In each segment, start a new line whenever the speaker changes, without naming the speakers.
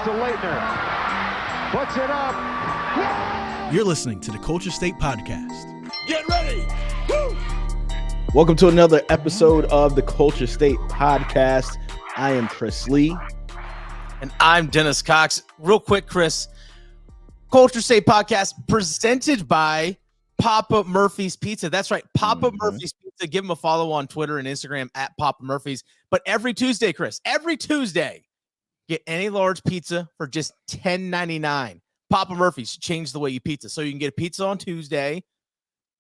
to Leitner. Puts it up.
You're listening to the Culture State Podcast.
Get ready. Woo!
Welcome to another episode of the Culture State Podcast. I am Chris Lee.
And I'm Dennis Cox. Real quick, Chris. Culture State Podcast presented by Papa Murphy's Pizza. That's right, Papa Murphy's Pizza. Give them a follow on Twitter and Instagram at Papa Murphy's. But every Tuesday, Chris, every Tuesday, get any large pizza for just $10.99. Papa Murphy's, change the way you pizza. So you can get a pizza on Tuesday,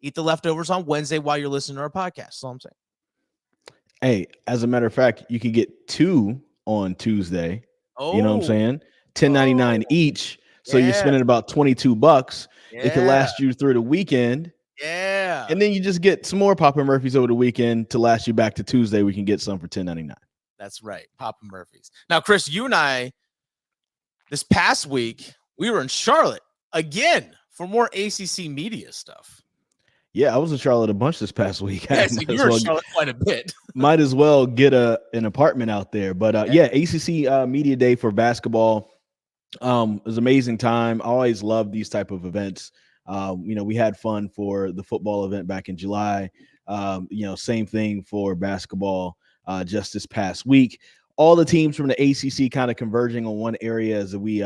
eat the leftovers on Wednesday while you're listening to our podcast. That's all I'm saying.
Hey, as a matter of fact, you can get two on Tuesday. Oh, you know what I'm saying? $10.99 each. So you're spending about $22. Yeah. It can last you through the weekend.
Yeah.
And then you just get some more Papa Murphy's over the weekend to last you back to Tuesday. We can get some for $10.99.
That's right. Papa Murphy's. Now, Chris, you and I, this past week, we were in Charlotte again for more ACC media stuff.
Yeah, I was in Charlotte a bunch this past week.
Yeah, so you were in Charlotte quite a bit.
Might as well get an apartment out there. But ACC Media Day for basketball. It was an amazing time. I always love these type of events. We had fun for the football event back in July. Same thing for basketball just this past week. All the teams from the ACC kind of converging on one area as we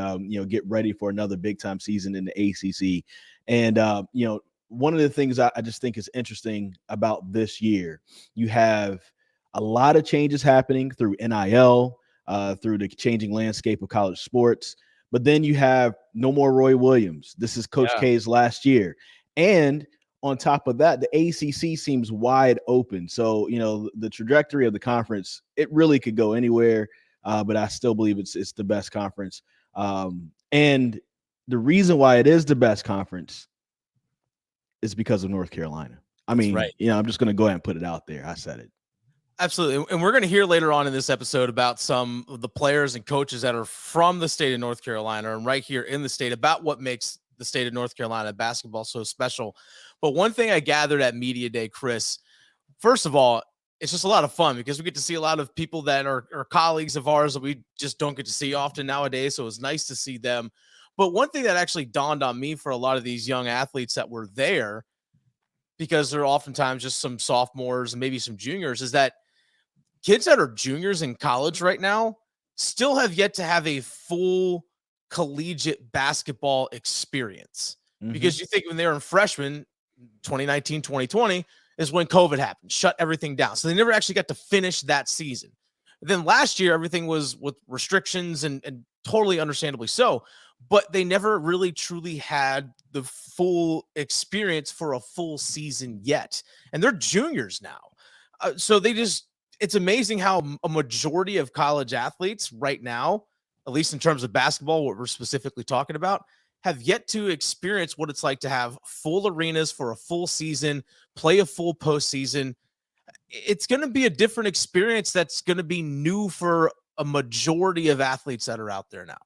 get ready for another big time season in the ACC. And one of the things I just think is interesting about this year, you have a lot of changes happening through NIL, through the changing landscape of college sports. But then you have no more Roy Williams. This is Coach K's last year. And on top of that, the ACC seems wide open. So, the trajectory of the conference, it really could go anywhere. But I still believe it's the best conference. And the reason why it is the best conference is because of North Carolina. I mean, I'm just going to go ahead and put it out there. I said it.
Absolutely. And we're going to hear later on in this episode about some of the players and coaches that are from the state of North Carolina and right here in the state about what makes the state of North Carolina basketball so special. But one thing I gathered at Media Day, Chris, first of all, it's just a lot of fun because we get to see a lot of people that are colleagues of ours that we just don't get to see often nowadays. So it was nice to see them. But one thing that actually dawned on me for a lot of these young athletes that were there, because they're oftentimes just some sophomores and maybe some juniors, is that kids that are juniors in college right now still have yet to have a full collegiate basketball experience. Because you think when they were in freshmen, 2019, 2020 is when COVID happened, shut everything down. So they never actually got to finish that season. Then last year, everything was with restrictions and totally understandably so, but they never really truly had the full experience for a full season yet. And they're juniors now. It's amazing how a majority of college athletes right now, at least in terms of basketball, what we're specifically talking about, have yet to experience what it's like to have full arenas for a full season, play a full postseason. It's going to be a different experience that's going to be new for a majority of athletes that are out there now.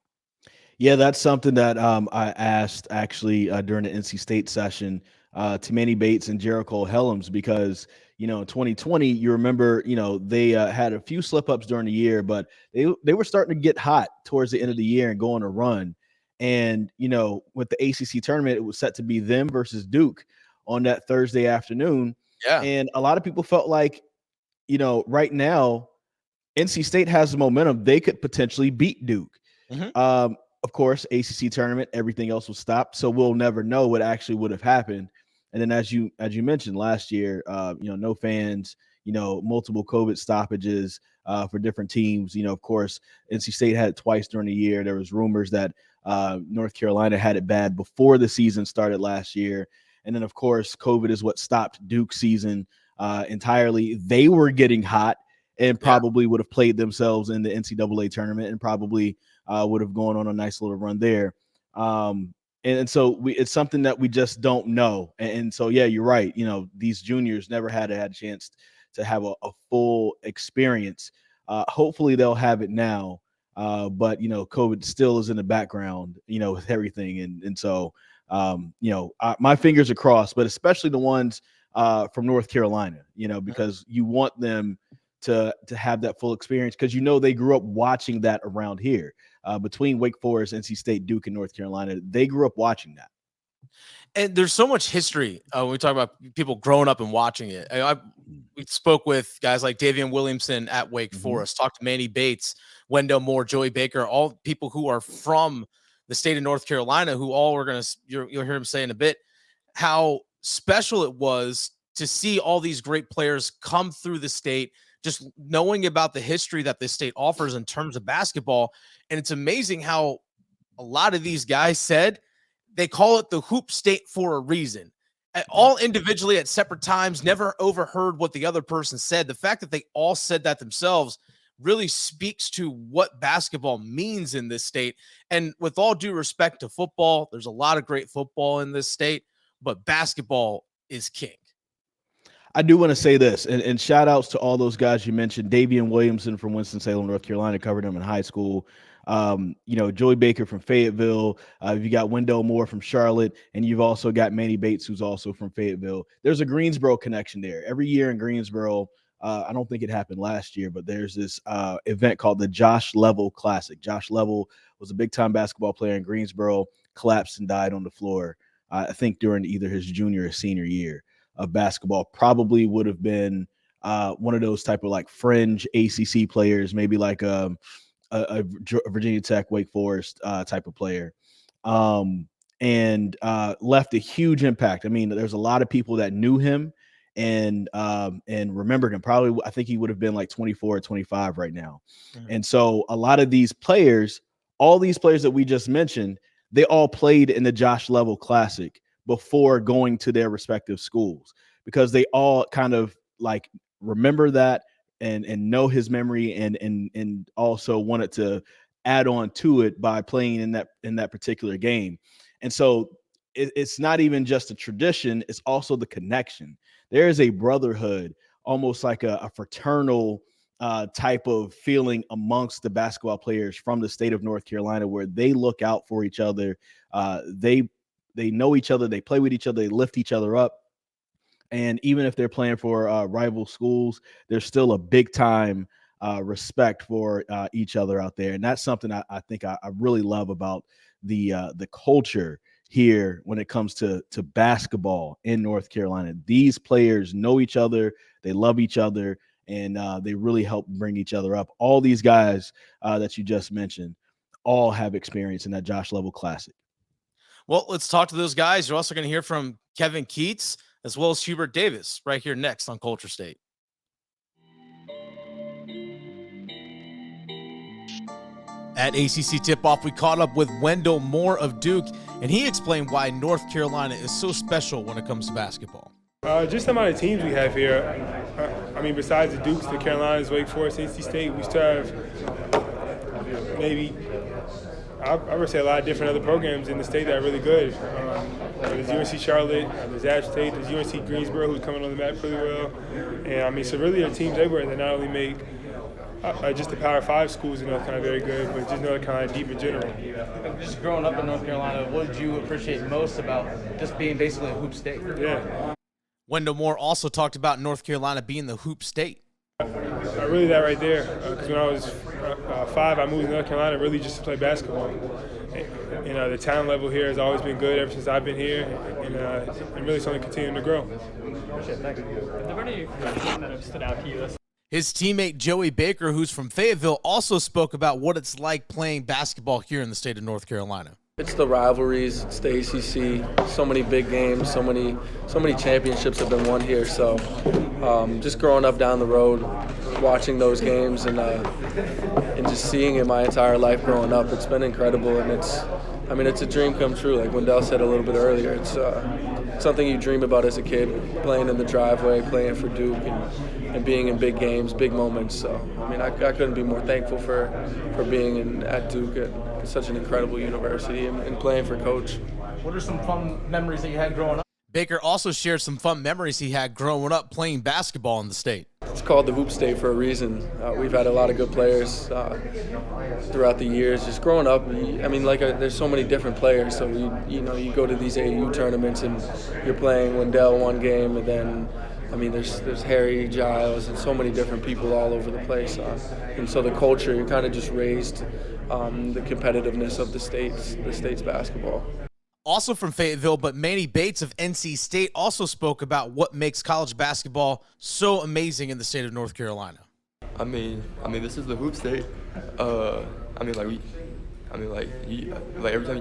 Yeah, that's something that I asked actually during the NC State session to Manny Bates and Jericho Helms, because in 2020, you remember, they had a few slip ups during the year, but they were starting to get hot towards the end of the year and go on a run. And, with the ACC tournament, it was set to be them versus Duke on that Thursday afternoon.
Yeah.
And a lot of people felt like, right now, NC State has the momentum. They could potentially beat Duke. Of course, ACC tournament, everything else was stopped. So we'll never know what actually would have happened. And then as you mentioned last year, no fans, multiple COVID stoppages for different teams. Of course, NC State had it twice during the year. There was rumors that North Carolina had it bad before the season started last year. And then, of course, COVID is what stopped Duke's season entirely. They were getting hot and probably would have played themselves in the NCAA tournament and probably would have gone on a nice little run there. And so it's something that we just don't know. And so, yeah, you're right. These juniors never had a chance to have a full experience. Hopefully they'll have it now. But, COVID still is in the background, with everything. And so, my fingers are crossed, but especially the ones from North Carolina, because you want them to have that full experience because, they grew up watching that around here. between Wake Forest, NC State, Duke, and North Carolina. They grew up watching that.
And there's so much history when we talk about people growing up and watching it. We spoke with guys like Davian Williamson at Wake Forest, talked to Manny Bates, Wendell Moore, Joey Baker, all people who are from the state of North Carolina, who all were going to, you'll hear him say in a bit, how special it was to see all these great players come through the state, just knowing about the history that this state offers in terms of basketball. And it's amazing how a lot of these guys said they call it the Hoop State for a reason. All individually at separate times, never overheard what the other person said. The fact that they all said that themselves really speaks to what basketball means in this state. And with all due respect to football, there's a lot of great football in this state, but basketball is king.
I do want to say this, and shout outs to all those guys you mentioned. Davian Williamson from Winston-Salem, North Carolina, covered him in high school. Joey Baker from Fayetteville. You got Wendell Moore from Charlotte, and you've also got Manny Bates, who's also from Fayetteville. There's a Greensboro connection there. Every year in Greensboro, I don't think it happened last year, but there's this event called the Josh Level Classic. Josh Level was a big-time basketball player in Greensboro, collapsed and died on the floor, I think during either his junior or senior year of basketball. Probably would have been one of those type of like fringe ACC players, maybe like a Virginia Tech, Wake Forest type of player, and left a huge impact. I mean, there's a lot of people that knew him and remembered him. Probably, I think he would have been like 24 or 25 right now. And so a lot of these players, all these players that we just mentioned, they all played in the Josh Level Classic before going to their respective schools, because they all kind of like remember that and know his memory and also wanted to add on to it by playing in that particular game. And so it's not even just a tradition, it's also the connection. There is a brotherhood, almost like a fraternal type of feeling amongst the basketball players from the state of North Carolina, where they look out for each other. They know each other, they play with each other, they lift each other up. And even if they're playing for rival schools, there's still a big time respect for each other out there. And that's something I think I really love about the culture here when it comes to basketball in North Carolina. These players know each other, they love each other, and they really help bring each other up. All these guys that you just mentioned all have experience in that Josh Level Classic.
Well, let's talk to those guys. You're also going to hear from Kevin Keatts as well as Hubert Davis right here next on Culture State. At ACC Tipoff, we caught up with Wendel Moore of Duke, and he explained why North Carolina is so special when it comes to basketball.
Just the amount of teams we have here. I mean, besides the Dukes, the Carolinas, Wake Forest, NC State, we still have maybe I would say a lot of different other programs in the state that are really good. There's UNC Charlotte, there's App State, there's UNC Greensboro, who's coming on the map pretty well. And I mean, so really there are teams everywhere that not only make just the Power 5 schools in North Carolina very good, but just North Carolina deep in general.
Just growing up in North Carolina, what did you appreciate most about just being basically a hoop state?
Yeah.
Wendell Moore also talked about North Carolina being the hoop state.
Really that right there, because when I was 5, I moved to North Carolina really just to play basketball. And the talent level here has always been good ever since I've been here, and really it's only continuing to grow.
Thank you. Are there any that have stood out to you?
His teammate Joey Baker, who's from Fayetteville, also spoke about what it's like playing basketball here in the state of North Carolina.
It's the rivalries, it's the ACC, so many big games, so many championships have been won here. So just growing up down the road, watching those games and just seeing it my entire life growing up, it's been incredible. And it's a dream come true. Like Wendell said a little bit earlier, it's something you dream about as a kid, playing in the driveway, playing for Duke, and being in big games, big moments. So I couldn't be more thankful for being at Duke at such an incredible university and playing for Coach.
What are some fun memories that you had growing up?
Baker also shared some fun memories he had growing up playing basketball in the state.
It's called the Hoop State for a reason. We've had a lot of good players throughout the years. Just growing up, there's so many different players. So you go to these AAU tournaments and you're playing Wendell one game, and then I mean, there's Harry, Giles, and so many different people all over the place. And so the culture, you're kind of just raised the competitiveness of the state's basketball.
Also from Fayetteville, but Manny Bates of NC State also spoke about what makes college basketball so amazing in the state of North Carolina.
I mean, this is the hoop state. Every time you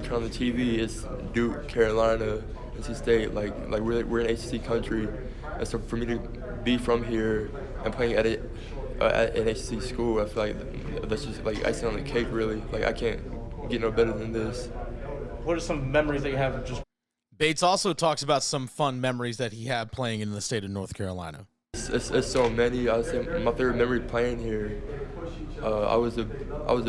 turn on the TV, it's Duke, Carolina, NC State. Like we're an ACC country, and so for me to be from here and playing at an ACC school, I feel like that's just like icing on the cake. Really, like I can't get no better than this.
What are some memories that you have of just?
Bates also talks about some fun memories that he had playing in the state of North Carolina.
It's so many. I would say my favorite memory playing here. I was a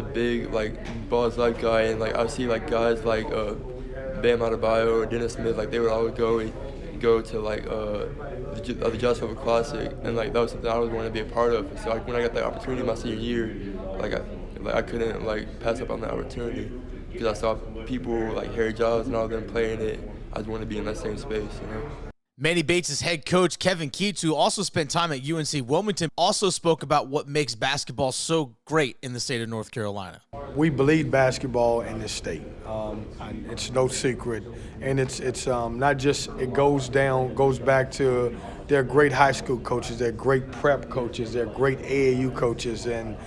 big like Buzz Light guy, and like I would see like guys like Bam Adebayo or Dennis Smith, like they would always go to like the Giles Classic, and like that was something I always wanted to be a part of. So like when I got that opportunity my senior year, I couldn't like pass up on that opportunity because I saw people like Harry Giles and all of them playing it. I just wanted to be in that same space, you know.
Manny Bates' head coach, Kevin Keatts, who also spent time at UNC Wilmington, also spoke about what makes basketball so great in the state of North Carolina.
We bleed basketball in this state. It's no secret. And it's not just, it goes back to their great high school coaches, their great prep coaches, their great AAU coaches, and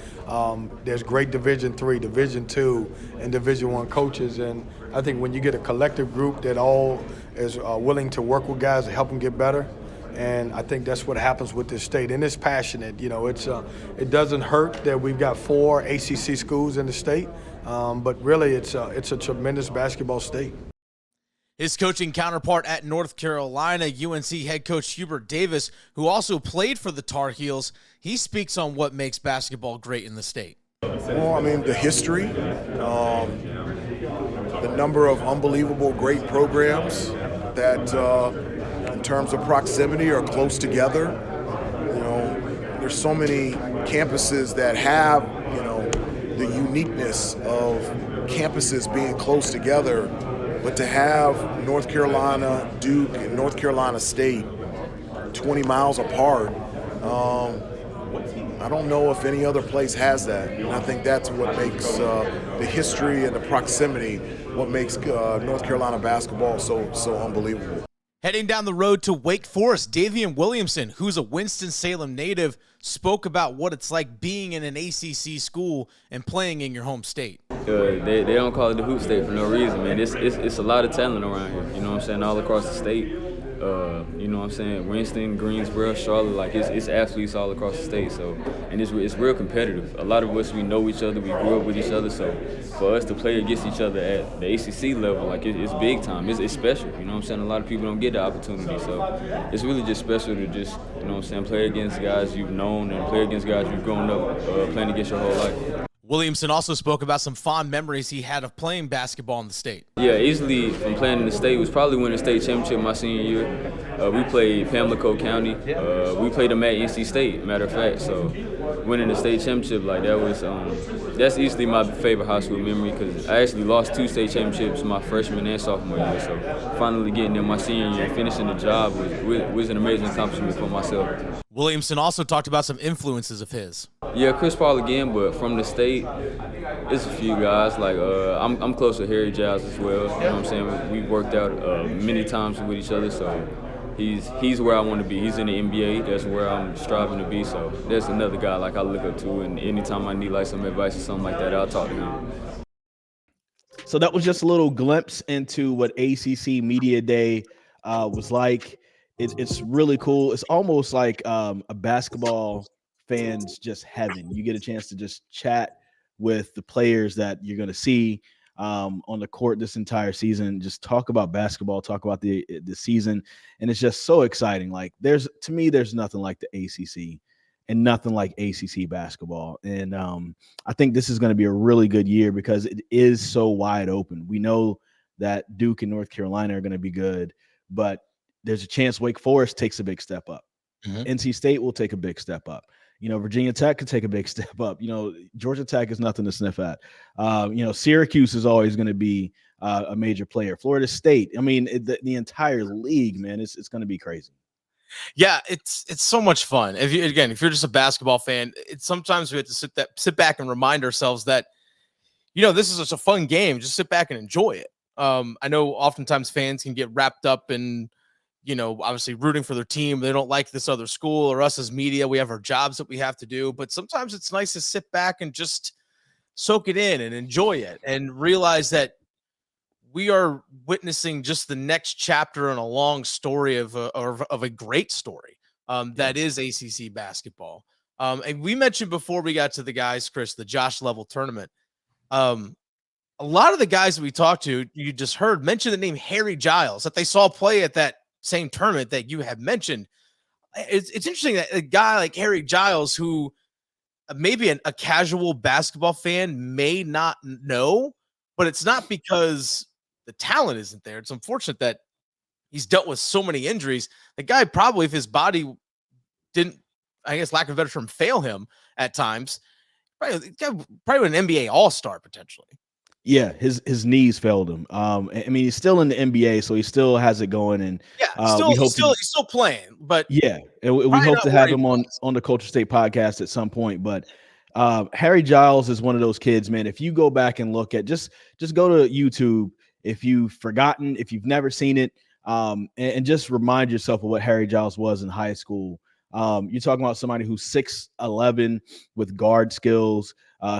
there's great Division III, Division II, and Division I coaches. And I think when you get a collective group that all is willing to work with guys to help them get better, and I think that's what happens with this state. And it's passionate. You know, it doesn't hurt that we've got 4 ACC schools in the state, but really it's a tremendous basketball state.
His coaching counterpart at North Carolina, UNC head coach Hubert Davis, who also played for the Tar Heels, he speaks on what makes basketball great in the state.
Well, I mean, the history, the number of unbelievable great programs that in terms of proximity are close together. You know, there's so many campuses that have, you know, the uniqueness of campuses being close together, but to have North Carolina, Duke, and North Carolina State 20 miles apart, I don't know if any other place has that. And I think that's what makes the history and the proximity, what makes North Carolina basketball so unbelievable.
Heading down the road to Wake Forest, Davian Williamson, who's a Winston-Salem native, spoke about what it's like being in an ACC school and playing in your home state.
They don't call it the hoop state for no reason, man. It's a lot of talent around here, you know what I'm saying, all across the state. You know what I'm saying, Winston, Greensboro, Charlotte, like it's athletes all across the state. So, and it's real competitive. A lot of us, we know each other, we grew up with each other. So for us to play against each other at the ACC level, like it's big time. It's special. You know what I'm saying. A lot of people don't get the opportunity. So it's really just special to just, you know what I'm saying, play against guys you've known and play against guys you've grown up playing against your whole life.
Williamson also spoke about some fond memories he had of playing basketball in the state.
Yeah, easily from playing in the state was probably winning the state championship my senior year. We played Pamlico County. We played them at NC State, matter of fact. So winning the state championship, like that was, that's easily my favorite high school memory because I actually lost 2 state championships my freshman and sophomore year. So finally getting in my senior year and finishing the job was an amazing accomplishment for myself.
Williamson also talked about some influences of his.
Yeah, Chris Paul again, but from the state, it's a few guys. Like I'm close to Harry Giles as well. You know what I'm saying? We've worked out many times with each other, so he's where I want to be. He's in the NBA. That's where I'm striving to be. So there's another guy like I look up to, and anytime I need like some advice or something like that, I'll talk to him.
So that was just a little glimpse into what ACC Media Day was like. It's really cool. It's almost like a basketball fan's just heaven. You get a chance to just chat with the players that you're going to see on the court this entire season. Just talk about basketball, talk about the season, and it's just so exciting. Like to me, there's nothing like the ACC and nothing like ACC basketball. And I think this is going to be a really good year because it is so wide open. We know that Duke and North Carolina are going to be good, but there's a chance Wake Forest takes a big step up. Mm-hmm. NC State will take a big step up. You know, Virginia Tech could take a big step up. You know, Georgia Tech is nothing to sniff at. You know, Syracuse is always going to be a major player. Florida State. I mean, the entire league, man, it's going to be crazy.
Yeah, it's so much fun. If you're just a basketball fan, it's sometimes we have to sit back and remind ourselves that, this is just a fun game. Just sit back and enjoy it. I know oftentimes fans can get wrapped up in, obviously rooting for their team. They don't like this other school, or us as media. We have our jobs that we have to do, but sometimes it's nice to sit back and just soak it in and enjoy it and realize that we are witnessing just the next chapter in a long story of a great story that is ACC basketball. And we mentioned before we got to the guys, Chris, the Josh Level tournament. A lot of the guys that we talked to, you just heard mention the name Harry Giles that they saw play at that same tournament that you have mentioned. It's interesting that a guy like Harry Giles, who maybe a casual basketball fan may not know, but it's not because the talent isn't there. It's unfortunate that he's dealt with so many injuries. The guy probably, if his body didn't, I guess, lack of a better term, fail him at times, probably an NBA All-Star potentially.
Yeah, his knees failed him. I mean, he's still in the NBA, so he still has it going. And
he's still playing. But
yeah, and we hope to have him on the Culture State podcast at some point. But Harry Giles is one of those kids, man. If you go back and look at just go to YouTube if you've forgotten, if you've never seen it, and just remind yourself of what Harry Giles was in high school. You're talking about somebody who's 6'11" with guard skills,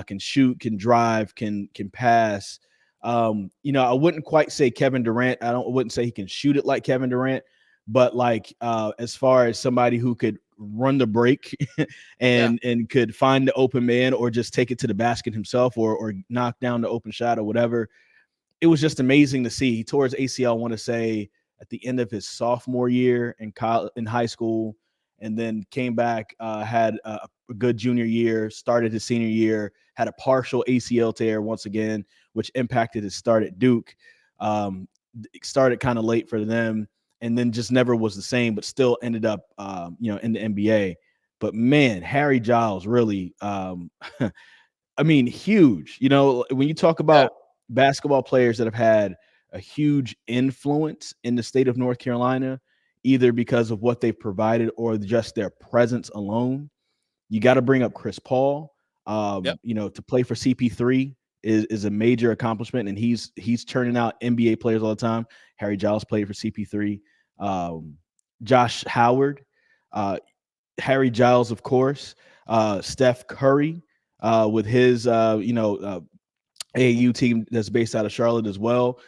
can shoot, can drive, can pass. I wouldn't quite say Kevin Durant. I wouldn't say he can shoot it like Kevin Durant, but like as far as somebody who could run the break and could find the open man or just take it to the basket himself or knock down the open shot or whatever. It was just amazing to see. He tore his ACL, I want to say, at the end of his sophomore year in high school, and then came back, had a good junior year, started his senior year, had a partial ACL tear once again, which impacted his start at Duke. Started kind of late for them, and then just never was the same, but still ended up, in the NBA. But man, Harry Giles really, huge. When you talk about basketball players that have had a huge influence in the state of North Carolina, either because of what they've provided or just their presence alone, you got to bring up Chris Paul. To play for CP3 is a major accomplishment, and he's turning out NBA players all the time. Harry Giles played for CP3. Josh Howard, Harry Giles, of course, Steph Curry with his AAU team that's based out of Charlotte as well.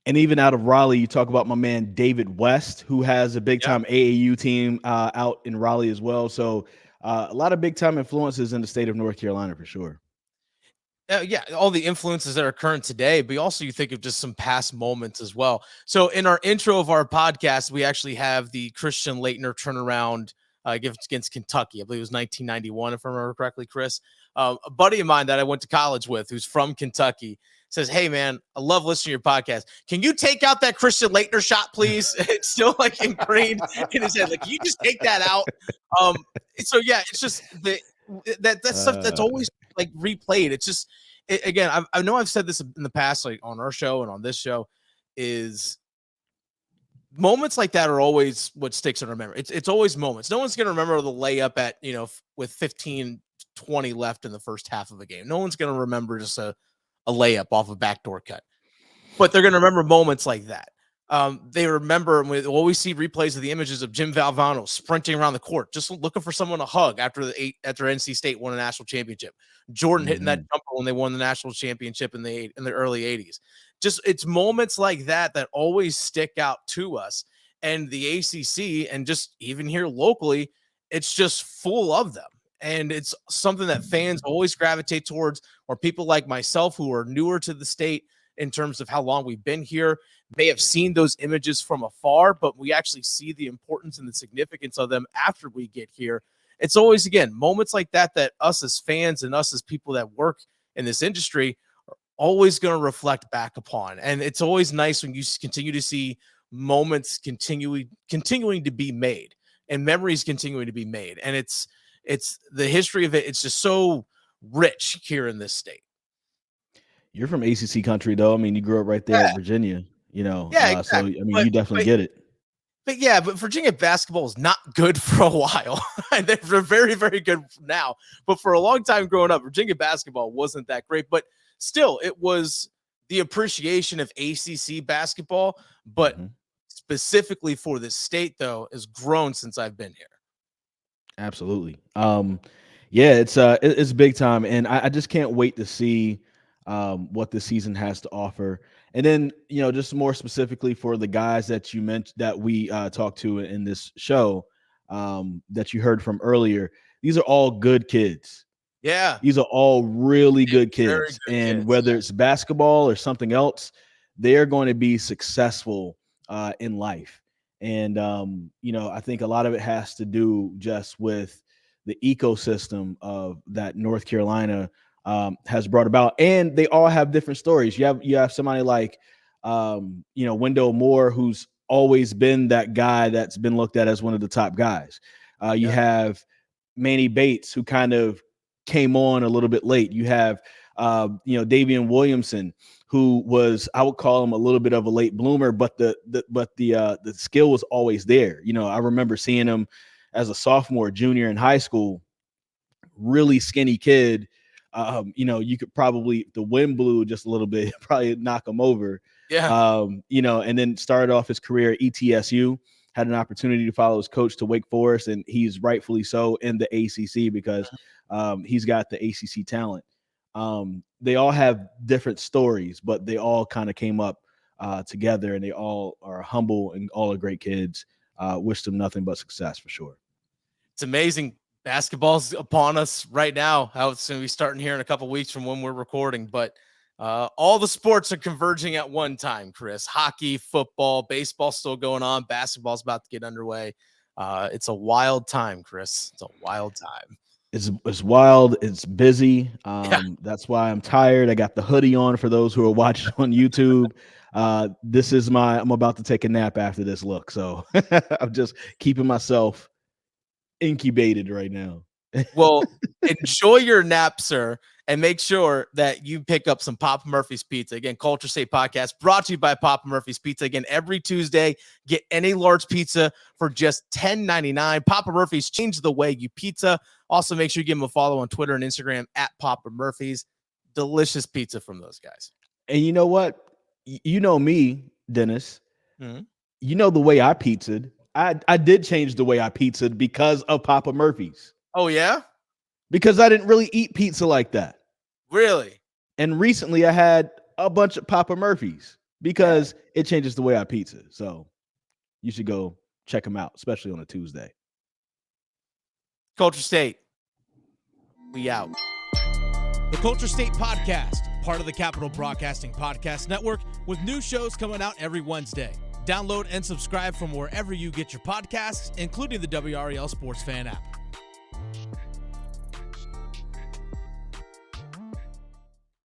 And even out of Raleigh, you talk about my man David West, who has a big-time AAU team out in Raleigh as well. So a lot of big-time influences in the state of North Carolina for sure.
All the influences that are current today, but also you think of just some past moments as well. So in our intro of our podcast, we actually have the Christian Laettner turnaround against Kentucky. I believe it was 1991, if I remember correctly, Chris. A buddy of mine that I went to college with, who's from Kentucky, says, "Hey man, I love listening to your podcast. Can you take out that Christian Laettner shot, please?" It's still like ingrained in his head. Like, can you just take that out? It's just that's stuff that's always like replayed. It's just, again, I know I've said this in the past, like on our show and on this show, is moments like that are always what sticks in our memory. It's always moments. No one's going to remember the layup at, with 15-20 left in the first half of a game. No one's going to remember just a layup off a backdoor cut, but they're going to remember moments like that. They remember, and we always see replays of the images of Jim Valvano sprinting around the court, just looking for someone to hug after NC State won a national championship. Jordan hitting that jumper when they won the national championship in the early 80s. Just, it's moments like that that always stick out to us. And the ACC, and just even here locally, it's just full of them. And it's something that fans always gravitate towards, or people like myself who are newer to the state in terms of how long we've been here may have seen those images from afar, but we actually see the importance and the significance of them after we get here. It's always, again, moments like that us as fans and us as people that work in this industry are always going to reflect back upon. And it's always nice when you continue to see moments continuing to be made and memories continuing to be made. And it's the history of it. It's just so rich here in this state.
You're from ACC country, though. I mean, you grew up right there in Virginia,
exactly.
So, I mean, you definitely get it.
But Virginia basketball is not good for a while. They're very, very good now. But for a long time growing up, Virginia basketball wasn't that great. But still, it was the appreciation of ACC basketball. But specifically for the state, though, has grown since I've been here.
Absolutely. Yeah, it's big time. And I just can't wait to see what the season has to offer. And then, just more specifically for the guys that you mentioned that we talked to in this show that you heard from earlier, these are all good kids.
Yeah.
These are all really good kids. And whether it's basketball or something else, they're going to be successful in life. And, I think a lot of it has to do just with the ecosystem of that North Carolina has brought about, and they all have different stories. You have somebody like, Wendel Moore, who's always been that guy that's been looked at as one of the top guys. You have Manny Bates, who kind of came on a little bit late. You have, Davian Williamson, who was, I would call him a little bit of a late bloomer, but the skill was always there. I remember seeing him as a sophomore, junior in high school, really skinny kid. You could probably, if the wind blew just a little bit, probably knock him over.
Yeah.
And then started off his career at ETSU, had an opportunity to follow his coach to Wake Forest, and he's rightfully so in the ACC because he's got the ACC talent. They all have different stories, but they all kind of came up together, and they all are humble and all are great kids. Wish them nothing but success for sure.
It's amazing. Basketball's upon us right now. How it's going to be starting here in a couple weeks from when we're recording, but all the sports are converging at one time, Chris. Hockey, football, baseball still going on. Basketball's about to get underway. It's a wild time, Chris. It's a wild time.
It's wild. It's busy. That's why I'm tired. I got the hoodie on for those who are watching on YouTube. I'm about to take a nap after this look. So I'm just keeping myself incubated right now.
Well, enjoy your nap, sir, and make sure that you pick up some Papa Murphy's Pizza. Again, Culture State Podcast brought to you by Papa Murphy's Pizza. Again, every Tuesday, get any large pizza for just $10.99. Papa Murphy's, change the way you pizza. Also, make sure you give them a follow on Twitter and Instagram at Papa Murphy's. Delicious pizza from those guys.
And you know what? You know me, Dennis.
Mm-hmm.
You know the way I pizzaed. I did change the way I pizzaed because of Papa Murphy's.
Oh, yeah?
Because I didn't really eat pizza like that.
Really?
And recently I had a bunch of Papa Murphy's because it changes the way I pizza. So you should go check them out, especially on a Tuesday.
Culture State, we out.
The Culture State Podcast, part of the Capital Broadcasting Podcast Network, with new shows coming out every Wednesday. Download and subscribe from wherever you get your podcasts, including the WRAL Sports Fan app.